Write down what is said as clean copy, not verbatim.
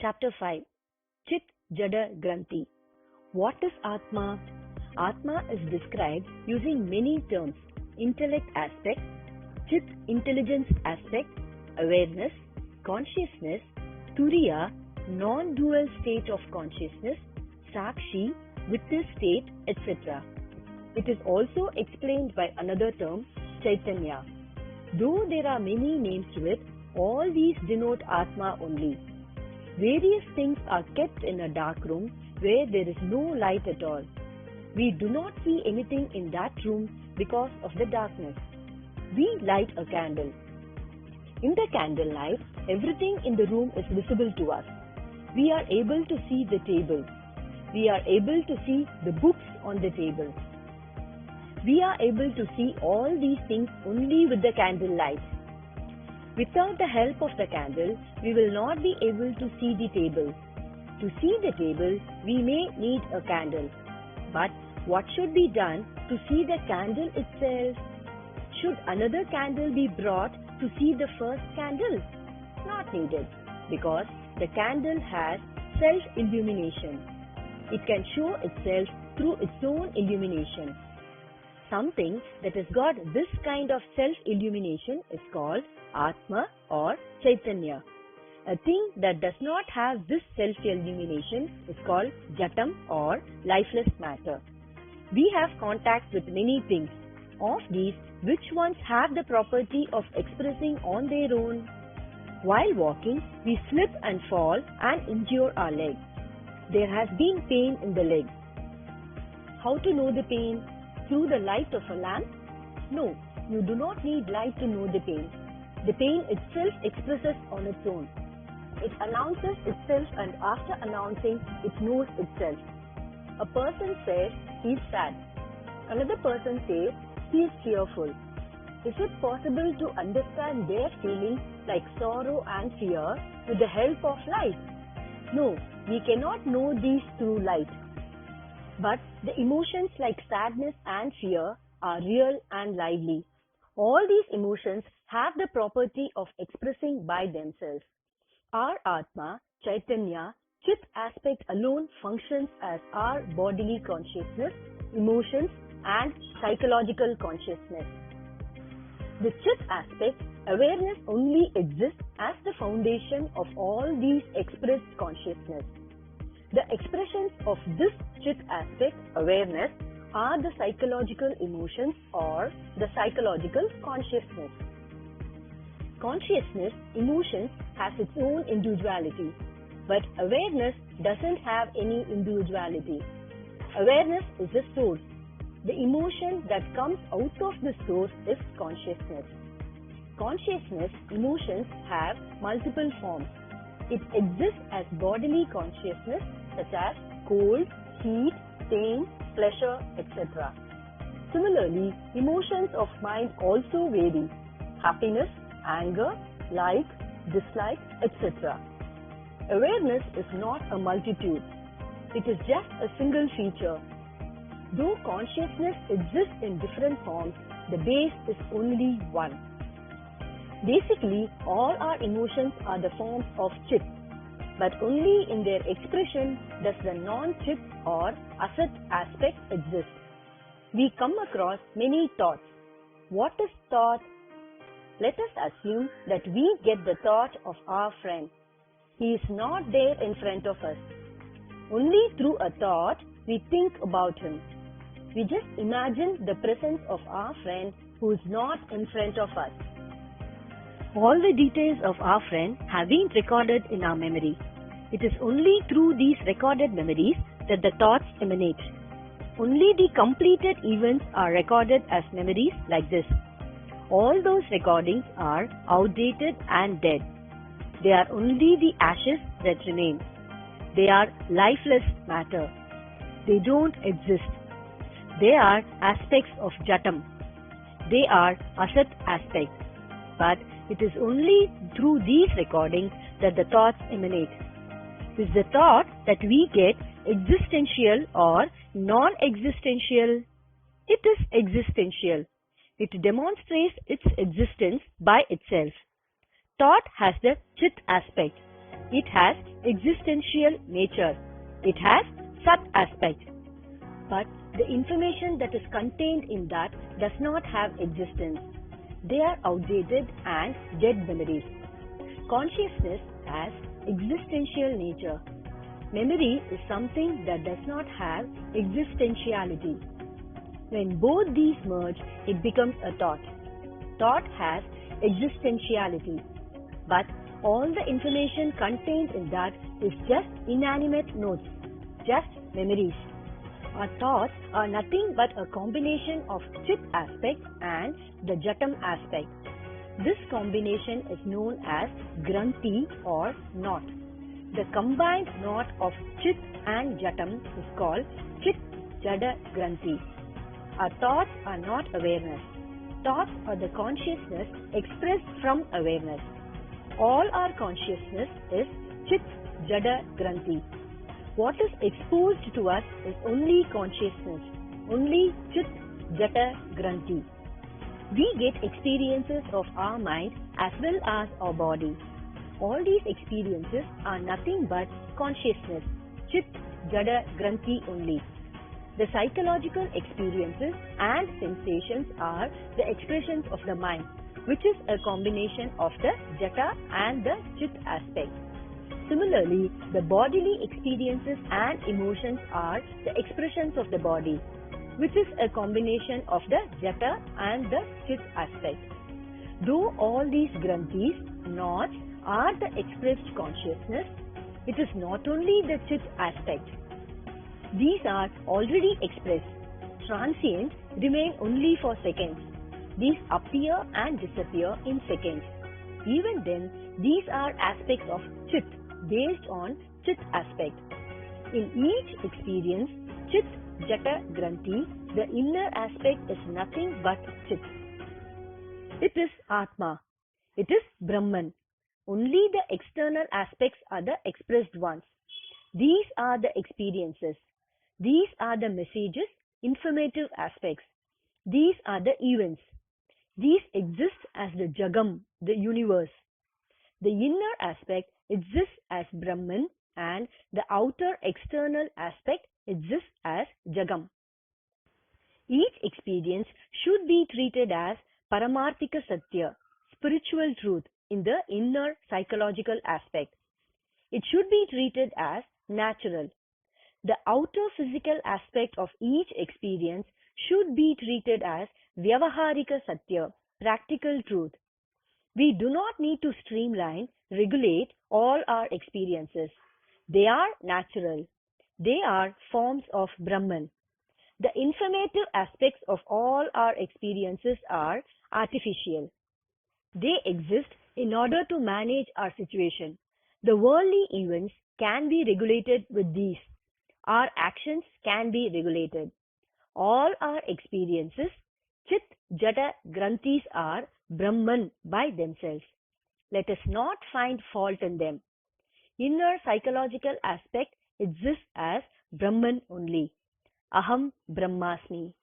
Chapter 5 Chit-Jata-Granthi. What is Atma? Atma is described using many terms: intellect aspect, Chit intelligence aspect, awareness, consciousness, Turiya non-dual state of consciousness, Sakshi witness state, etc. It is also explained by another term, Chaitanya. Though there are many names to it, all these denote Atma only. Various things are kept in a dark room where there is no light at all. We do not see anything in that room because of the darkness. We light a candle. In the candlelight, everything in the room is visible to us. We are able to see the table. We are able to see the books on the table. We are able to see all these things only with the candlelight. Without the help of the candle, we will not be able to see the table. To see the table, we may need a candle. But what should be done to see the candle itself? Should another candle be brought to see the first candle? Not needed, because the candle has self-illumination. It can show itself through its own illumination. Something that has got this kind of self-illumination is called Atma or Chaitanya. A thing that does not have this self-illumination is called Jatam or lifeless matter. We have contact with many things. Of these, which ones have the property of expressing on their own? While walking, we slip and fall and injure our leg. There has been pain in the leg. How to know the pain? Through the light of a lamp? No, you do not need light to know the pain. The pain itself expresses on its own. It announces itself, and after announcing, it knows itself. A person says he is sad. Another person says he is cheerful. Is it possible to understand their feelings like sorrow and fear with the help of light? No, we cannot know these through light. But the emotions like sadness and fear are real and lively. All these emotions have the property of expressing by themselves. Our Atma, Chaitanya, Chit aspect alone functions as our bodily consciousness, emotions and psychological consciousness. The Chit aspect, awareness, only exists as the foundation of all these expressed consciousness. The expressions of this Chit aspect, awareness, are the psychological emotions or the psychological consciousness. Consciousness, emotions, has its own individuality, but awareness doesn't have any individuality. Awareness is the source. The emotion that comes out of the source is consciousness. Consciousness, emotions have multiple forms. It exists as bodily consciousness such as cold, heat, pain, pleasure, etc. Similarly, emotions of mind also vary: happiness, anger, like, dislike, etc. Awareness is not a multitude. It is just a single feature. Though consciousness exists in different forms, the base is only one. Basically, all our emotions are the forms of Chit, but only in their expression does the non-Chit or Asat aspect exist. We come across many thoughts. What is thought? Let us assume that we get the thought of our friend. He is not there in front of us. Only through a thought we think about him. We just imagine the presence of our friend who is not in front of us. All the details of our friend have been recorded in our memory. It is only through these recorded memories that the thoughts emanate. Only the completed events are recorded as memories like this. All those recordings are outdated and dead. They are only the ashes that remain. They are lifeless matter. They don't exist. They are aspects of Jatam. They are Asat aspects. But it is only through these recordings that the thoughts emanate. Is the thought that we get existential or non-existential? It is existential. It demonstrates its existence by itself. Thought has the Chit aspect. It has existential nature. It has Sat aspect. But the information that is contained in that does not have existence. They are outdated and dead memories. Consciousness has existential nature. Memory is something that does not have existentiality. When both these merge, it becomes a thought. Thought has existentiality. But all the information contained in that is just inanimate notes, just memories. Our thoughts are nothing but a combination of Chit aspect and the Jatam aspect. This combination is known as Granthi or knot. The combined knot of Chit and Jatam is called Chit-Jata-Granthi. Our thoughts are not awareness. Thoughts are the consciousness expressed from awareness. All our consciousness is Chit-Jata-Granthi. What is exposed to us is only consciousness, only Chit-Jata-Granthi. We get experiences of our mind as well as our body. All these experiences are nothing but consciousness, Chit-Jata-Granthi only. The psychological experiences and sensations are the expressions of the mind, which is a combination of the Jata and the Chit aspect. Similarly, the bodily experiences and emotions are the expressions of the body, which is a combination of the Jata and the Chit aspect. Though all these Granthis, knots, are the expressed consciousness, it is not only the Chit aspect. These are already expressed. Transient remain only for seconds. These appear and disappear in seconds. Even then, these are aspects of Chit based on Chit aspect. In each experience, Chit-Jata-Granthi, the inner aspect is nothing but Chit. It is Atma. It is Brahman. Only the external aspects are the expressed ones. These are the experiences. These are the messages, informative aspects. These are the events. These exist as the Jagam, the universe. The inner aspect exists as Brahman and the outer external aspect exists as Jagam. Each experience should be treated as Paramarthika Satya, spiritual truth in the inner psychological aspect. It should be treated as natural. The outer physical aspect of each experience should be treated as Vyavaharika Satya, practical truth. We do not need to streamline, regulate all our experiences. They are natural. They are forms of Brahman. The informative aspects of all our experiences are artificial. They exist in order to manage our situation. The worldly events can be regulated with these. Our actions can be regulated. All our experiences, Chit-Jata-Granthis, are Brahman by themselves. Let us not find fault in them. Inner psychological aspect exists as Brahman only. Aham Brahmasmi.